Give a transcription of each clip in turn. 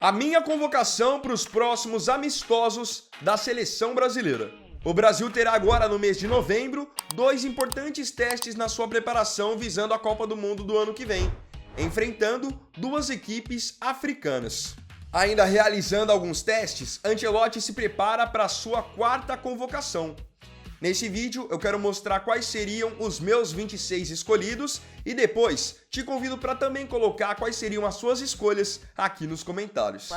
A minha convocação para os próximos amistosos da seleção brasileira. O Brasil terá agora no mês de novembro 2 importantes testes na sua preparação visando a Copa do Mundo do ano que vem, enfrentando 2 equipes africanas. Ainda realizando alguns testes, Ancelotti se prepara para a sua 4ª convocação. Nesse vídeo eu quero mostrar quais seriam os meus 26 escolhidos e depois te convido para também colocar quais seriam as suas escolhas aqui nos comentários.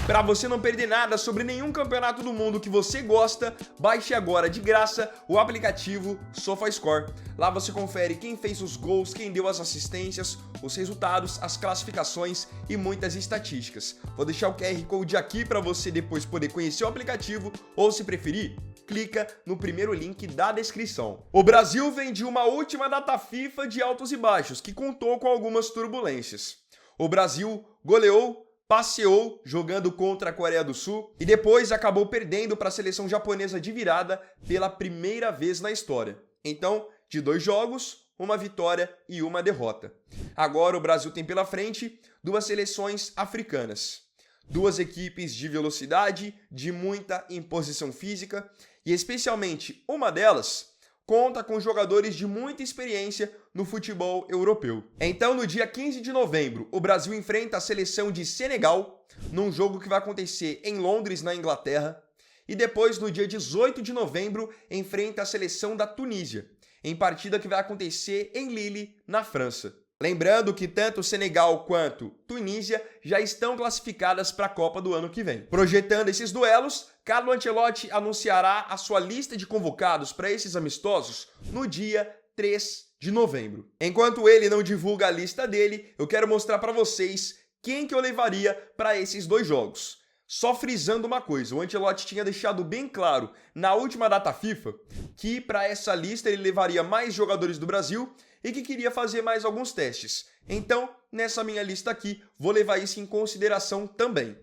Para você não perder nada sobre nenhum campeonato do mundo que você gosta, baixe agora de graça o aplicativo SofaScore. Lá você confere quem fez os gols, quem deu as assistências, os resultados, as classificações e muitas estatísticas. Vou deixar o QR Code aqui para você depois poder conhecer o aplicativo ou, se preferir, clica no primeiro link da descrição. O Brasil vem de uma última data FIFA de altos e baixos, que contou com algumas turbulências. O Brasil goleou, passeou jogando contra a Coreia do Sul e depois acabou perdendo para a seleção japonesa de virada pela primeira vez na história. Então, de 2 jogos, 1 vitória e 1 derrota. Agora o Brasil tem pela frente 2 seleções africanas. 2 equipes de velocidade, de muita imposição física e especialmente uma delas conta com jogadores de muita experiência no futebol europeu. Então, no dia 15 de novembro, o Brasil enfrenta a seleção de Senegal, num jogo que vai acontecer em Londres, na Inglaterra, e depois, no dia 18 de novembro, enfrenta a seleção da Tunísia, em partida que vai acontecer em Lille, na França. Lembrando que tanto Senegal quanto Tunísia já estão classificadas para a Copa do ano que vem. Projetando esses duelos, Carlo Ancelotti anunciará a sua lista de convocados para esses amistosos no dia 3 de novembro. Enquanto ele não divulga a lista dele, eu quero mostrar para vocês quem que eu levaria para esses 2 jogos. Só frisando uma coisa, o Ancelotti tinha deixado bem claro na última data FIFA que para essa lista ele levaria mais jogadores do Brasil e que queria fazer mais alguns testes. Então, nessa minha lista aqui, vou levar isso em consideração também.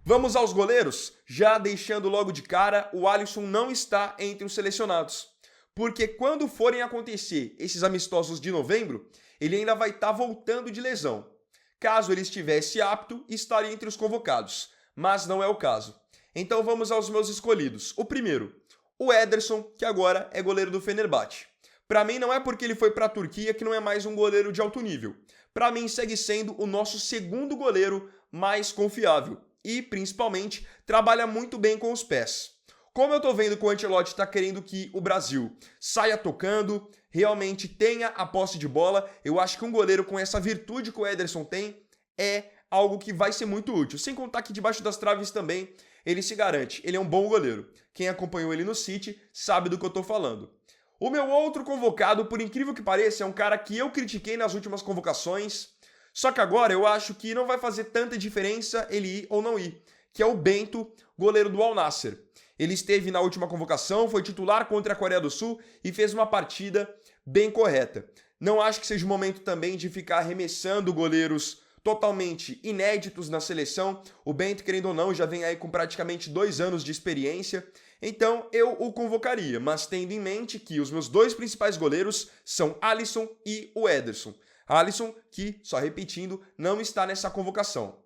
Vamos aos goleiros? Já deixando logo de cara, o Alisson não está entre os selecionados. Porque quando forem acontecer esses amistosos de novembro, ele ainda vai estar voltando de lesão. Caso ele estivesse apto, estaria entre os convocados. Mas não é o caso. Então vamos aos meus escolhidos. O primeiro, o Ederson, que agora é goleiro do Fenerbahçe. Para mim não é porque ele foi para a Turquia que não é mais um goleiro de alto nível. Para mim segue sendo o nosso segundo goleiro mais confiável. E, principalmente, trabalha muito bem com os pés. Como eu tô vendo que o Ancelotti está querendo que o Brasil saia tocando, realmente tenha a posse de bola, eu acho que um goleiro com essa virtude que o Ederson tem é algo que vai ser muito útil. Sem contar que debaixo das traves também ele se garante. Ele é um bom goleiro. Quem acompanhou ele no City sabe do que eu tô falando. O meu outro convocado, por incrível que pareça, é um cara que eu critiquei nas últimas convocações. Só que agora eu acho que não vai fazer tanta diferença ele ir ou não ir, que é o Bento, goleiro do Al Nassr. Ele esteve na última convocação, foi titular contra a Coreia do Sul e fez uma partida bem correta. Não acho que seja o momento também de ficar arremessando goleiros totalmente inéditos na seleção. O Bento, querendo ou não, já vem aí com praticamente 2 anos de experiência. Então eu o convocaria, mas tendo em mente que os meus 2 principais goleiros são Alisson e o Ederson. Alisson, que, só repetindo, não está nessa convocação.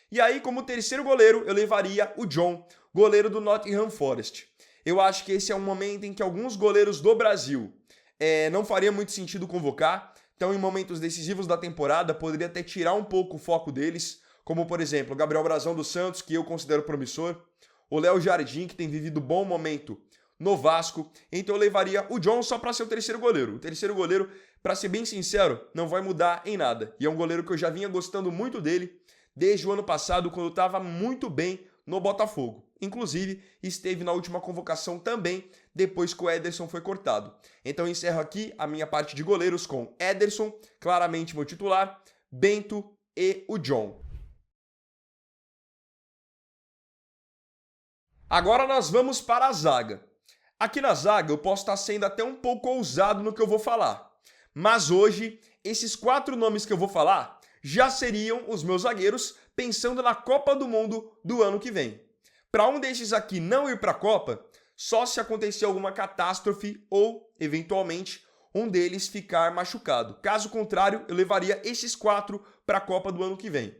E aí, como terceiro goleiro, eu levaria o John, goleiro do Nottingham Forest. Eu acho que esse é um momento em que alguns goleiros do Brasil não faria muito sentido convocar. Então, em momentos decisivos da temporada, poderia até tirar um pouco o foco deles, como, por exemplo, o Gabriel Brazão dos Santos, que eu considero promissor, o Léo Jardim, que tem vivido bom momento no Vasco. Então, eu levaria o John só para ser o terceiro goleiro. O terceiro goleiro, para ser bem sincero, não vai mudar em nada. E é um goleiro que eu já vinha gostando muito dele desde o ano passado, quando estava muito bem no Botafogo. Inclusive, esteve na última convocação também, depois que o Ederson foi cortado. Então, encerro aqui a minha parte de goleiros com Ederson, claramente meu titular, Bento e o John. Agora nós vamos para a zaga. Aqui na zaga eu posso estar sendo até um pouco ousado no que eu vou falar. Mas hoje, esses 4 nomes que eu vou falar já seriam os meus zagueiros pensando na Copa do Mundo do ano que vem. Para um desses aqui não ir para a Copa, só se acontecer alguma catástrofe ou, eventualmente, um deles ficar machucado. Caso contrário, eu levaria esses 4 para a Copa do ano que vem.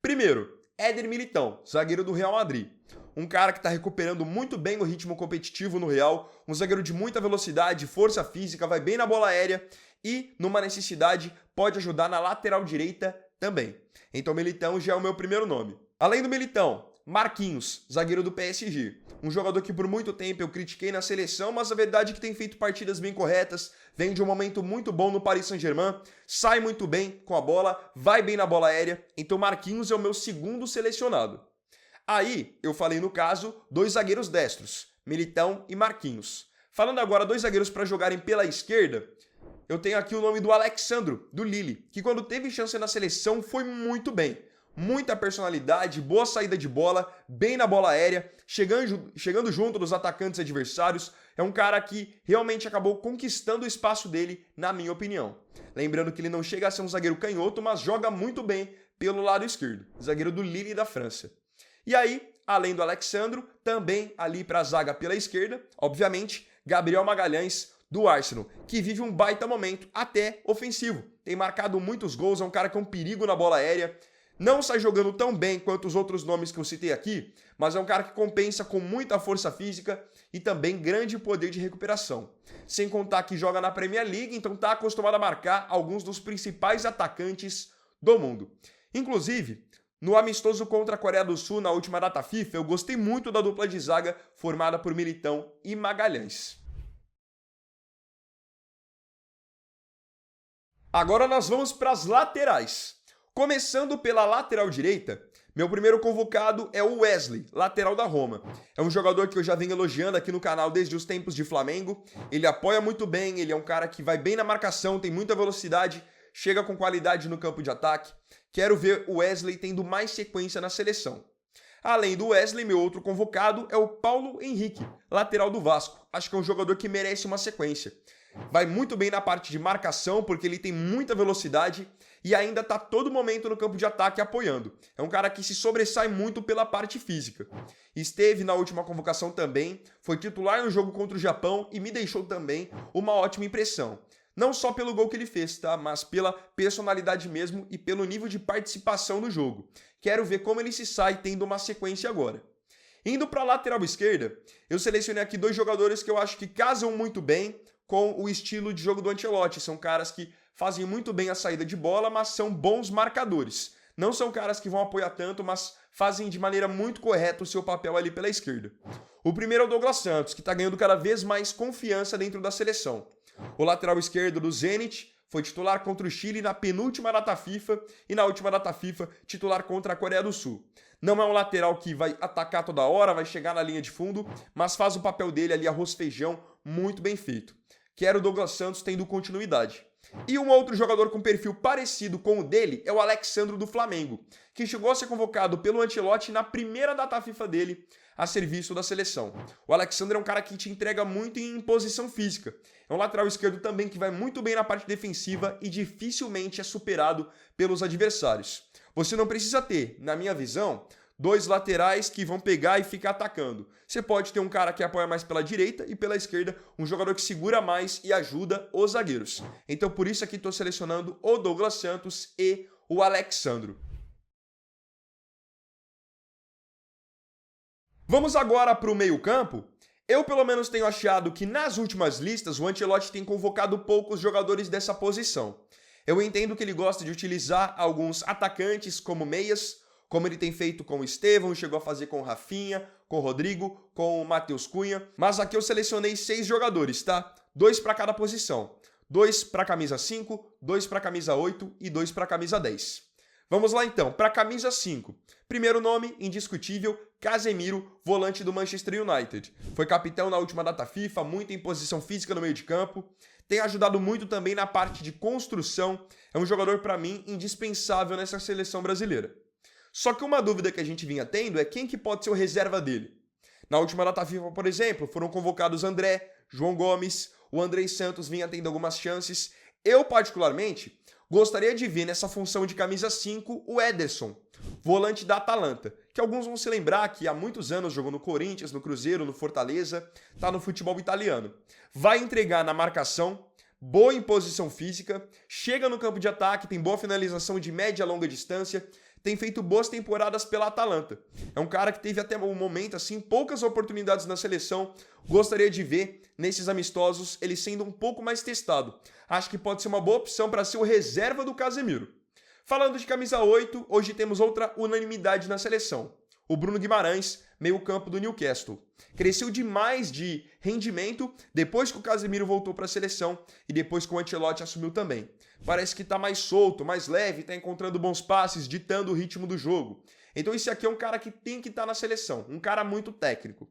Primeiro, Éder Militão, zagueiro do Real Madrid. Um cara que está recuperando muito bem o ritmo competitivo no Real, um zagueiro de muita velocidade, força física, vai bem na bola aérea e, numa necessidade, pode ajudar na lateral direita também. Então Militão já é o meu primeiro nome. Além do Militão, Marquinhos, zagueiro do PSG. Um jogador que por muito tempo eu critiquei na seleção, mas a verdade é que tem feito partidas bem corretas, vem de um momento muito bom no Paris Saint-Germain, sai muito bem com a bola, vai bem na bola aérea, então Marquinhos é o meu segundo selecionado. Aí, eu falei no caso, 2 zagueiros destros, Militão e Marquinhos. Falando agora 2 zagueiros para jogarem pela esquerda, eu tenho aqui o nome do Alex Sandro, do Lille, que quando teve chance na seleção foi muito bem. Muita personalidade, boa saída de bola, bem na bola aérea, chegando junto dos atacantes adversários. É um cara que realmente acabou conquistando o espaço dele, na minha opinião. Lembrando que ele não chega a ser um zagueiro canhoto, mas joga muito bem pelo lado esquerdo. Zagueiro do Lille da França. E aí, além do Alexandro, também ali para a zaga pela esquerda, obviamente, Gabriel Magalhães, do Arsenal, que vive um baita momento, até ofensivo. Tem marcado muitos gols, é um cara que é um perigo na bola aérea. Não sai jogando tão bem quanto os outros nomes que eu citei aqui, mas é um cara que compensa com muita força física e também grande poder de recuperação. Sem contar que joga na Premier League, então está acostumado a marcar alguns dos principais atacantes do mundo. Inclusive, no amistoso contra a Coreia do Sul na última data FIFA, eu gostei muito da dupla de zaga formada por Militão e Magalhães. Agora nós vamos para as laterais. Começando pela lateral direita, meu primeiro convocado é o Wesley, lateral da Roma. É um jogador que eu já venho elogiando aqui no canal desde os tempos de Flamengo. Ele apoia muito bem, ele é um cara que vai bem na marcação, tem muita velocidade, chega com qualidade no campo de ataque. Quero ver o Wesley tendo mais sequência na seleção. Além do Wesley, meu outro convocado é o Paulo Henrique, lateral do Vasco. Acho que é um jogador que merece uma sequência. Vai muito bem na parte de marcação, porque ele tem muita velocidade e ainda está todo momento no campo de ataque apoiando. É um cara que se sobressai muito pela parte física. Esteve na última convocação também, foi titular no jogo contra o Japão e me deixou também uma ótima impressão. Não só pelo gol que ele fez, tá? Mas pela personalidade mesmo e pelo nível de participação no jogo. Quero ver como ele se sai tendo uma sequência agora. Indo para a lateral esquerda, eu selecionei aqui 2 jogadores que eu acho que casam muito bem com o estilo de jogo do Ancelotti. São caras que fazem muito bem a saída de bola, mas são bons marcadores. Não são caras que vão apoiar tanto, mas fazem de maneira muito correta o seu papel ali pela esquerda. O primeiro é o Douglas Santos, que está ganhando cada vez mais confiança dentro da seleção. O lateral esquerdo do Zenit foi titular contra o Chile na penúltima data FIFA e na última data FIFA titular contra a Coreia do Sul. Não é um lateral que vai atacar toda hora, vai chegar na linha de fundo, mas faz o papel dele ali arroz feijão muito bem feito. Quero o Douglas Santos tendo continuidade. E um outro jogador com perfil parecido com o dele é o Alexandro do Flamengo, que chegou a ser convocado pelo Ancelotti na primeira data FIFA dele a serviço da seleção. O Alexandro é um cara que te entrega muito em posição física. É um lateral esquerdo também que vai muito bem na parte defensiva e dificilmente é superado pelos adversários. Você não precisa ter, na minha visão, 2 laterais que vão pegar e ficar atacando. Você pode ter um cara que apoia mais pela direita e pela esquerda, um jogador que segura mais e ajuda os zagueiros. Então por isso aqui estou selecionando o Douglas Santos e o Alexandro. Vamos agora para o meio-campo. Eu pelo menos tenho achado que nas últimas listas o Ancelotti tem convocado poucos jogadores dessa posição. Eu entendo que ele gosta de utilizar alguns atacantes como meias, como ele tem feito com o Estevão, chegou a fazer com o Rafinha, com o Rodrigo, com o Matheus Cunha. Mas aqui eu selecionei 6 jogadores, tá? 2 para cada posição. 2 para a camisa 5, 2 para a camisa 8 e 2 para a camisa 10. Vamos lá então, para a camisa 5. Primeiro nome, indiscutível, Casemiro, volante do Manchester United. Foi capitão na última data FIFA, muito em posição física no meio de campo. Tem ajudado muito também na parte de construção. É um jogador, para mim, indispensável nessa seleção brasileira. Só que uma dúvida que a gente vinha tendo é quem que pode ser o reserva dele. Na última data FIFA, por exemplo, foram convocados André, João Gomes, o Andrei Santos vinha tendo algumas chances. Eu, particularmente, gostaria de ver nessa função de camisa 5 o Ederson, volante da Atalanta, que alguns vão se lembrar que há muitos anos jogou no Corinthians, no Cruzeiro, no Fortaleza, tá no futebol italiano. Vai entregar na marcação, boa em posição física, chega no campo de ataque, tem boa finalização de média e longa distância, tem feito boas temporadas pela Atalanta. É um cara que teve até o momento assim poucas oportunidades na seleção. Gostaria de ver nesses amistosos ele sendo um pouco mais testado. Acho que pode ser uma boa opção para ser o reserva do Casemiro. Falando de camisa 8, hoje temos outra unanimidade na seleção. O Bruno Guimarães, meio-campo do Newcastle. Cresceu demais de rendimento depois que o Casemiro voltou para a seleção e depois que o Ancelotti assumiu também. Parece que está mais solto, mais leve, está encontrando bons passes, ditando o ritmo do jogo. Então esse aqui é um cara que tem que estar na seleção, um cara muito técnico.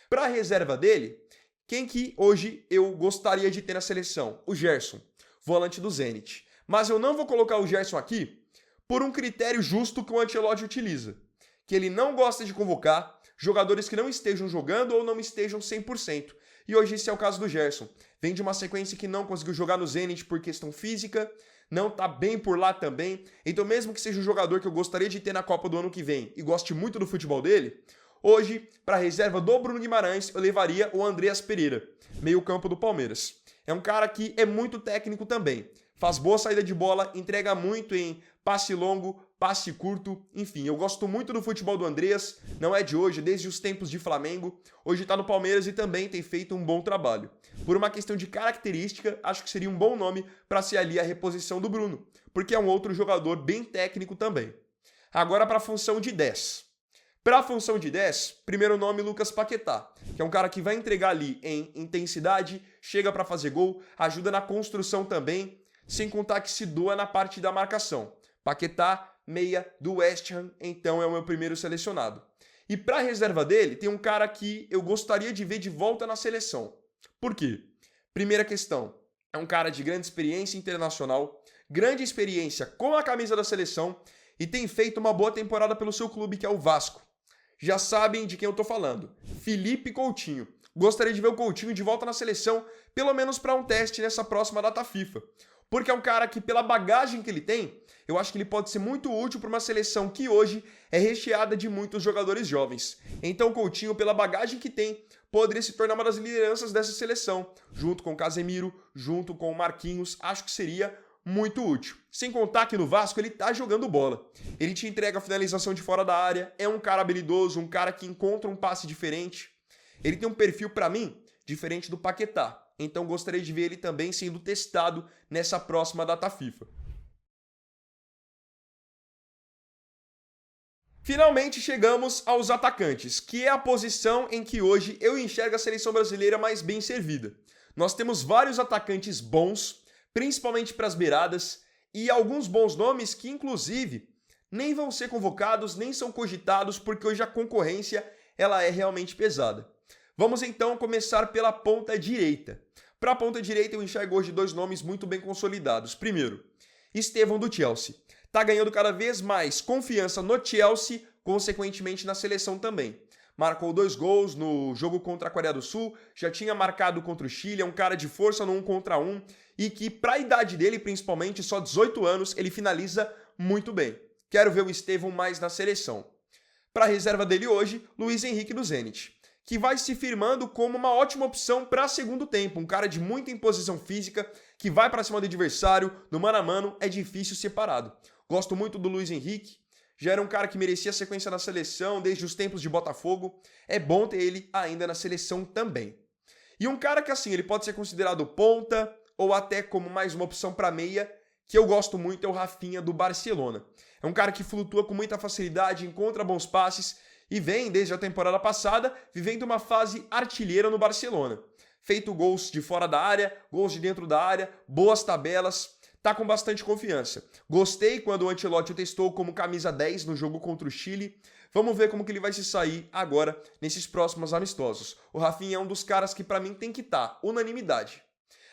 Para a reserva dele, quem que hoje eu gostaria de ter na seleção? O Gerson, volante do Zenit. Mas eu não vou colocar o Gerson aqui por um critério justo que o Ancelotti utiliza. Que ele não gosta de convocar jogadores que não estejam jogando ou não estejam 100%. E hoje esse é o caso do Gerson. Vem de uma sequência que não conseguiu jogar no Zenit por questão física, não tá bem por lá também. Então mesmo que seja um jogador que eu gostaria de ter na Copa do ano que vem e goste muito do futebol dele, hoje, para a reserva do Bruno Guimarães, eu levaria o Andreas Pereira, meio-campo do Palmeiras. É um cara que é muito técnico também. Faz boa saída de bola, entrega muito em passe longo, passe curto, enfim, eu gosto muito do futebol do Andreas, não é de hoje, desde os tempos de Flamengo, hoje está no Palmeiras e também tem feito um bom trabalho. Por uma questão de característica, acho que seria um bom nome para ser ali a reposição do Bruno, porque é um outro jogador bem técnico também. Agora para a função de 10. Para a função de 10, primeiro nome Lucas Paquetá, que é um cara que vai entregar ali em intensidade, chega para fazer gol, ajuda na construção também, sem contar que se doa na parte da marcação. Paquetá, meia do West Ham, então é o meu primeiro selecionado. E para a reserva dele, tem um cara que eu gostaria de ver de volta na seleção. Por quê? Primeira questão, é um cara de grande experiência internacional, grande experiência com a camisa da seleção e tem feito uma boa temporada pelo seu clube, que é o Vasco. Já sabem de quem eu tô falando. Felipe Coutinho. Gostaria de ver o Coutinho de volta na seleção, pelo menos para um teste nessa próxima data FIFA. Porque é um cara que, pela bagagem que ele tem, eu acho que ele pode ser muito útil para uma seleção que hoje é recheada de muitos jogadores jovens. Então o Coutinho, pela bagagem que tem, poderia se tornar uma das lideranças dessa seleção. Junto com o Casemiro, junto com o Marquinhos, acho que seria muito útil. Sem contar que no Vasco ele tá jogando bola. Ele te entrega a finalização de fora da área, é um cara habilidoso, um cara que encontra um passe diferente. Ele tem um perfil, para mim, diferente do Paquetá. Então gostaria de ver ele também sendo testado nessa próxima data FIFA. Finalmente chegamos aos atacantes, que é a posição em que hoje eu enxergo a seleção brasileira mais bem servida. Nós temos vários atacantes bons, principalmente para as beiradas, e alguns bons nomes que, inclusive, nem vão ser convocados, nem são cogitados, porque hoje a concorrência ela é realmente pesada. Vamos então começar pela ponta direita. Para a ponta direita eu enxergo hoje dois nomes muito bem consolidados. Primeiro, Estevão do Chelsea. Está ganhando cada vez mais confiança no Chelsea, consequentemente na seleção também. Marcou 2 gols no jogo contra a Coreia do Sul, já tinha marcado contra o Chile, é um cara de força no 1 contra 1 e que, para a idade dele, principalmente, só 18 anos, ele finaliza muito bem. Quero ver o Estevão mais na seleção. Para a reserva dele hoje, Luiz Henrique do Zenit, que vai se firmando como uma ótima opção para segundo tempo. Um cara de muita imposição física, que vai para cima do adversário, no mano a mano é difícil separado. Gosto muito do Luiz Henrique, já era um cara que merecia sequência na seleção desde os tempos de Botafogo. É bom ter ele ainda na seleção também. E um cara que assim, ele pode ser considerado ponta ou até como mais uma opção para meia, que eu gosto muito, é o Rafinha do Barcelona. É um cara que flutua com muita facilidade, encontra bons passes e vem, desde a temporada passada, vivendo uma fase artilheira no Barcelona. Feito gols de fora da área, gols de dentro da área, boas tabelas, tá com bastante confiança. Gostei quando o Ancelotti o testou como camisa 10 no jogo contra o Chile. Vamos ver como que ele vai se sair agora nesses próximos amistosos. O Rafinha é um dos caras que para mim tem que estar, unanimidade.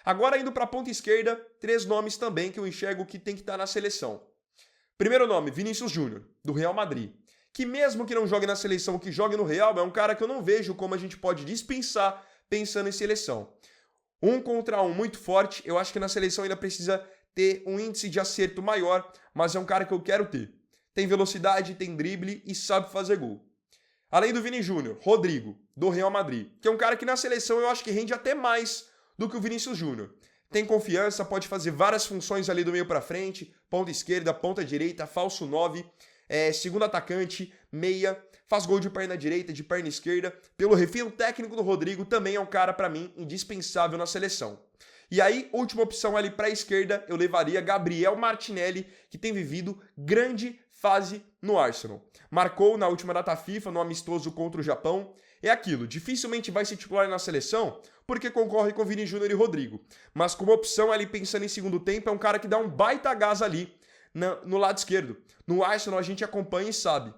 Agora indo para a ponta esquerda, 3 nomes também que eu enxergo que tem que estar na seleção. Primeiro nome, Vinícius Júnior, do Real Madrid. Que mesmo que não jogue na seleção, que jogue no Real, é um cara que eu não vejo como a gente pode dispensar pensando em seleção. 1 contra 1 muito forte, eu acho que na seleção ainda precisa ter um índice de acerto maior, mas é um cara que eu quero ter. tem velocidade, tem drible e sabe fazer gol. Além do Vini Júnior, Rodrigo, do Real Madrid, que é um cara que na seleção eu acho que rende até mais do que o Vinícius Júnior. Tem confiança, pode fazer várias funções ali do meio para frente, ponta esquerda, ponta direita, falso 9, segundo atacante, meia, faz gol de perna direita, de perna esquerda. Pelo refino técnico do Rodrigo, também é um cara para mim indispensável na seleção. E aí, última opção ali para a esquerda, eu levaria Gabriel Martinelli, que tem vivido grande fase no Arsenal. Marcou na última data FIFA, no amistoso contra o Japão. É aquilo, dificilmente vai se titular na seleção, porque concorre com Vini Júnior e Rodrigo. Mas como opção ali, pensando em segundo tempo, é um cara que dá um baita gás ali no lado esquerdo. No Arsenal a gente acompanha e sabe.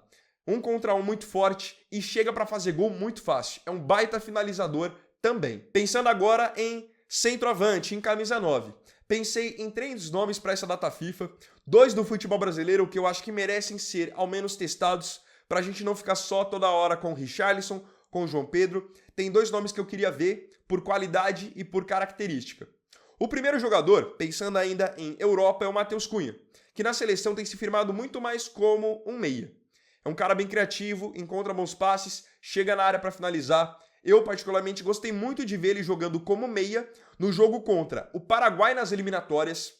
1 contra 1 muito forte e chega para fazer gol muito fácil. É um baita finalizador também. Pensando agora em centroavante, em camisa 9. Pensei em 3 nomes para essa data FIFA, 2 do futebol brasileiro que eu acho que merecem ser ao menos testados, para a gente não ficar só toda hora com o Richarlison, com o João Pedro. Tem 2 nomes que eu queria ver por qualidade e por característica. O primeiro jogador, pensando ainda em Europa, é o Matheus Cunha, que na seleção tem se firmado muito mais como um meia. É um cara bem criativo, encontra bons passes, chega na área para finalizar. Eu, particularmente, gostei muito de ver ele jogando como meia no jogo contra o Paraguai nas eliminatórias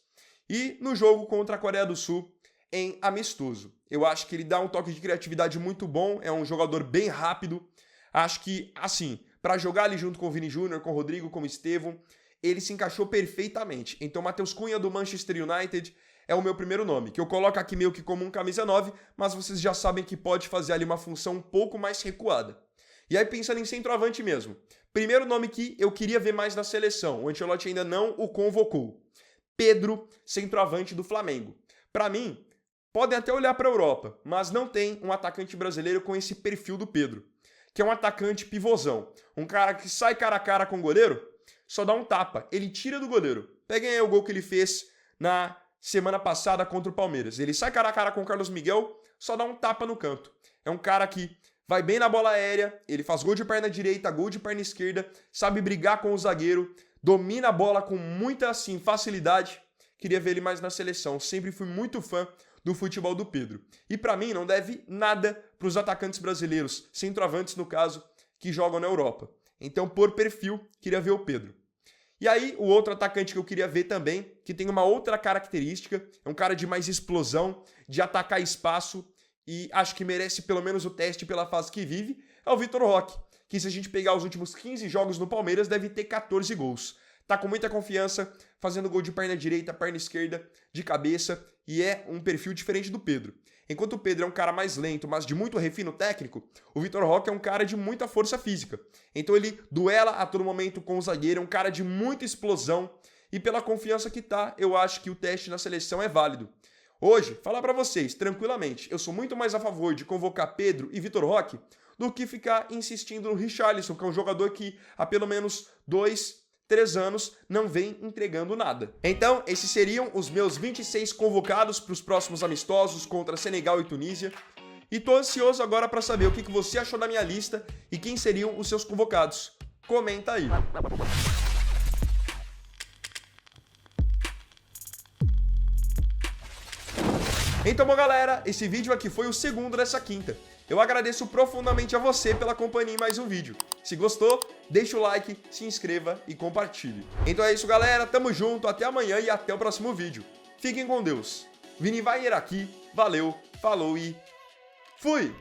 e no jogo contra a Coreia do Sul em amistoso. Eu acho que ele dá um toque de criatividade muito bom, é um jogador bem rápido. Acho que, assim, para jogar ali junto com o Vini Júnior, com o Rodrigo, com o Estevão, ele se encaixou perfeitamente. Então, Matheus Cunha do Manchester United é o meu primeiro nome, que eu coloco aqui meio que como um camisa 9, mas vocês já sabem que pode fazer ali uma função um pouco mais recuada. E aí, pensando em centroavante mesmo, primeiro nome que eu queria ver mais na seleção, o Ancelotti ainda não o convocou. Pedro, centroavante do Flamengo. Para mim, podem até olhar para a Europa, mas não tem um atacante brasileiro com esse perfil do Pedro, que é um atacante pivôzão, um cara que sai cara a cara com o goleiro, só dá um tapa, ele tira do goleiro. Peguem aí o gol que ele fez na semana passada contra o Palmeiras. Ele sai cara a cara com o Carlos Miguel, só dá um tapa no canto. É um cara que vai bem na bola aérea, ele faz gol de perna direita, gol de perna esquerda, sabe brigar com o zagueiro, domina a bola com muita, assim, facilidade. Queria ver ele mais na seleção, sempre fui muito fã do futebol do Pedro. E para mim não deve nada para os atacantes brasileiros, centroavantes no caso, que jogam na Europa. Então, por perfil, queria ver o Pedro. E aí, o outro atacante que eu queria ver também, que tem uma outra característica, é um cara de mais explosão, de atacar espaço, e acho que merece pelo menos o teste pela fase que vive, é o Vitor Roque, que se a gente pegar os últimos 15 jogos no Palmeiras, deve ter 14 gols. Tá com muita confiança, fazendo gol de perna direita, perna esquerda, de cabeça, e é um perfil diferente do Pedro. Enquanto o Pedro é um cara mais lento, mas de muito refino técnico, o Vitor Roque é um cara de muita força física. Então ele duela a todo momento com o zagueiro, é um cara de muita explosão, e pela confiança que tá, eu acho que o teste na seleção é válido. Hoje, falar pra vocês, tranquilamente, eu sou muito mais a favor de convocar Pedro e Vitor Roque do que ficar insistindo no Richarlison, que é um jogador que há pelo menos 2-3 anos não vem entregando nada. Então, esses seriam os meus 26 convocados para os próximos amistosos contra Senegal e Tunísia. E tô ansioso agora para saber o que você achou da minha lista e quem seriam os seus convocados. Comenta aí. Então, bom, galera, esse vídeo aqui foi o segundo dessa quinta. Eu agradeço profundamente a você pela companhia em mais um vídeo. Se gostou, deixa o like, se inscreva e compartilhe. Então é isso, galera. Tamo junto, até amanhã e até o próximo vídeo. Fiquem com Deus. Vini Wagner aqui. Valeu, falou e fui!